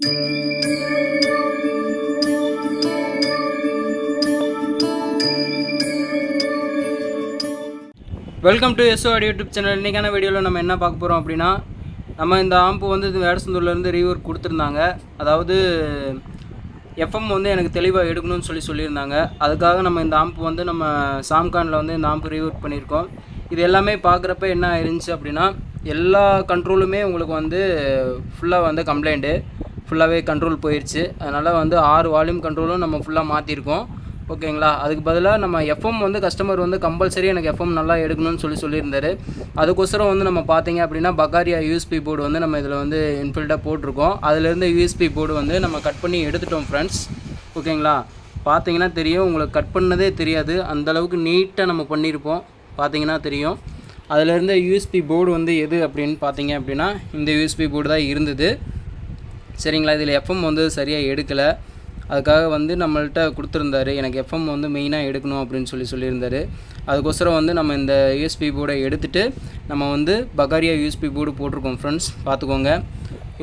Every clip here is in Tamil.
Welcome to S O audio YouTube channel. இன்றைக்கான வீடியோவில் நம்ம என்ன பார்க்க போகிறோம் அப்படின்னா, நம்ம இந்த ஆம்பு வந்து வேடசந்தூர்லேருந்து ரீவொர்க் கொடுத்துருந்தாங்க. அதாவது எஃப்எம் வந்து எனக்கு தெளிவாக எடுக்கணும்னு சொல்லியிருந்தாங்க. அதுக்காக நம்ம இந்த ஆம்பு வந்து நம்ம சாம்கானில் வந்து இந்த ஆம்பு ரீவொர்க் பண்ணியிருக்கோம். இது எல்லாமே பார்க்குறப்ப என்ன ஆயிருந்துச்சு அப்படின்னா, எல்லா கண்ட்ரோலுமே உங்களுக்கு வந்து ஃபுல்லாக வந்து கம்ப்ளைண்ட்டு ஃபுல்லாகவே கண்ட்ரோல் போயிடுச்சு. அதனால் வந்து 6 வால்யூம் கண்ட்ரோலும் நம்ம ஃபுல்லாக மாற்றிருக்கோம். ஓகேங்களா. அதுக்கு பதிலாக நம்ம எஃப்எம் வந்து கஸ்டமர் வந்து கம்பல்சரி எனக்கு எஃப்எம் நல்லா எடுக்கணும்னு சொல்லியிருந்தாரு. அதுக்கோசரம் வந்து நம்ம பார்த்தீங்க அப்படின்னா பகாரியா யூஎஸ்பி போர்டு வந்து நம்ம இதில் வந்து இன்பில்ட்டாக போட்டிருக்கோம். அதிலேருந்து யூஎஸ்பி போர்டு வந்து நம்ம கட் பண்ணி எடுத்துட்டோம் ஃப்ரெண்ட்ஸ். ஓகேங்களா. பார்த்தீங்கன்னா தெரியும், உங்களுக்கு கட் பண்ணதே தெரியாது, அந்தளவுக்கு நீட்டாக நம்ம பண்ணியிருப்போம். பார்த்தீங்கன்னா தெரியும். அதிலேருந்து யூஎஸ்பி போர்டு வந்து எது அப்படின்னு பார்த்தீங்க அப்படின்னா இந்த யூஎஸ்பி போர்டு தான் இருந்தது. சரிங்களா. இதில் எஃப்எம் வந்து சரியாக எடுக்கலை. அதுக்காக வந்து நம்மள்கிட்ட கொடுத்துருந்தாரு, எனக்கு எஃப்எம் வந்து மெயினாக எடுக்கணும் அப்படின்னு சொல்லியிருந்தாரு. அதுக்கோசரம் வந்து நம்ம இந்த யூஎஸ்பி போர்டை எடுத்துகிட்டு நம்ம வந்து பகாரியா யூஎஸ்பி போர்டு போட்டிருக்கோம் ஃப்ரெண்ட்ஸ். பார்த்துக்கோங்க.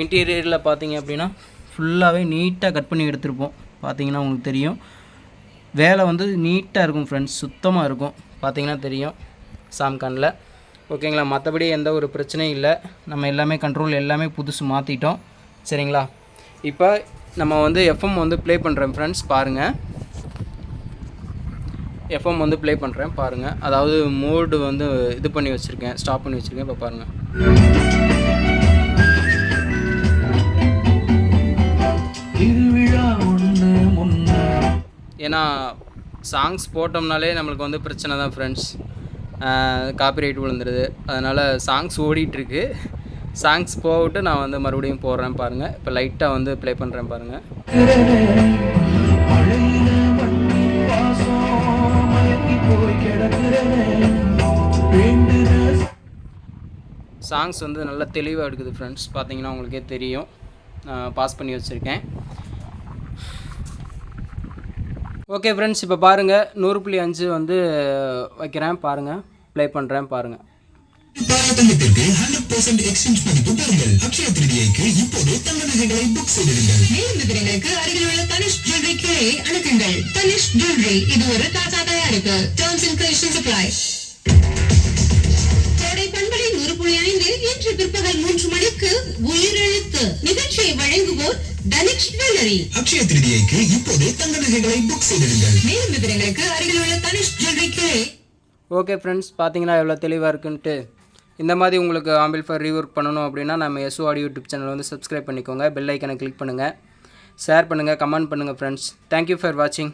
இன்டீரியரில் பார்த்தீங்க அப்படின்னா ஃபுல்லாகவே நீட்டாக கட் பண்ணி எடுத்திருப்போம். பார்த்தீங்கன்னா உங்களுக்கு தெரியும், வேலை வந்து நீட்டாக இருக்கும் ஃப்ரெண்ட்ஸ், சுத்தமாக இருக்கும். பார்த்தீங்கன்னா தெரியும் சாம்கானில். ஓகேங்களா. மற்றபடி எந்த ஒரு பிரச்சனையும் இல்லை. நம்ம எல்லாமே கண்ட்ரோல் எல்லாமே புதுசு மாற்றிட்டோம். சரிங்களா. இப்போ நம்ம வந்து எஃப்எம் வந்து ப்ளே பண்ணுறேன் ஃப்ரெண்ட்ஸ். பாருங்கள், எஃப்எம் வந்து ப்ளே பண்ணுறேன் பாருங்கள். அதாவது மோடு வந்து இது பண்ணி வச்சுருக்கேன், ஸ்டாப் பண்ணி வச்சுருக்கேன். இப்போ பாருங்கள். ஏன்னா சாங்ஸ் போட்டோம்னாலே நம்மளுக்கு வந்து பிரச்சனை தான் ஃப்ரெண்ட்ஸ், காப்பிரைட் விழுந்துருது. அதனால் சாங்ஸ் ஓடிட்டுருக்கு. சாங்ஸ் போட்டு நான் வந்து மறுபடியும் போடுறேன் பாருங்கள். இப்போ லைட்டாக வந்து ப்ளே பண்ணுறேன் பாருங்கள். சாங்ஸ் வந்து நல்லா தெளிவாக எடுக்குது ஃப்ரெண்ட்ஸ். பார்த்தீங்கன்னா உங்களுக்கே தெரியும், பாஸ் பண்ணி வச்சுருக்கேன். ஓகே ஃப்ரெண்ட்ஸ், இப்போ பாருங்கள் 100.5 வந்து வைக்கிறேன் பாருங்கள், ப்ளே பண்ணுறேன் பாருங்கள். தங்கத்திற்கு 100% எக்ஸ்சேஞ்ச் மதிப்பு பெறுங்கள். அக்ஷய திருதியைக்கு இப்போது தங்க நகைகளை புக் செய்திருங்கள். மேலும் விவரங்களுக்கு அருகில் உள்ள தனிஷ் ஜுவல்லரி கிளை அணுகுங்கள். தனிஷ் ஜுவல்லரி, இது ஒரு தாத்தா தயாரிப்பு. Terms and conditions apply. கோடை பண்பலை 100.5 இன்று பிற்பகல் 3 மணிக்கு உயிரெழுத்து நிகழ்ச்சியை வழங்குவோர் தனிஷ் ஜுவல்லரி. அக்ஷய திருதியைக்கு இப்போது தங்க நகைகளை புக் செய்திருங்கள். மேலும் விவரங்களுக்கு அருகில் உள்ள தனிஷ் ஜுவல்லரி கிளை. ஓகே ஃப்ரெண்ட்ஸ், பார்த்தீங்கன்னா எவ்வளோ தெளிவாக இருக்குன்ட்டு. இந்த மாதிரி உங்களுக்கு ஆம்பிள்ஃபயர் ரீவொர்க் பண்ணணும் அப்படின்னா நம்ம எஸ்ஓ ஆடியோ யூடியூப் சேனல் வந்து சப்ஸ்கிரைப் பண்ணிக்கோங்க. பெல் ஐக்கனை கிளிக் பண்ணுங்கள், ஷேர் பண்ணுங்கள், கமெண்ட் பண்ணுங்கள் ஃப்ரெண்ட்ஸ். தேங்க்யூ ஃபார் வாட்சிங்.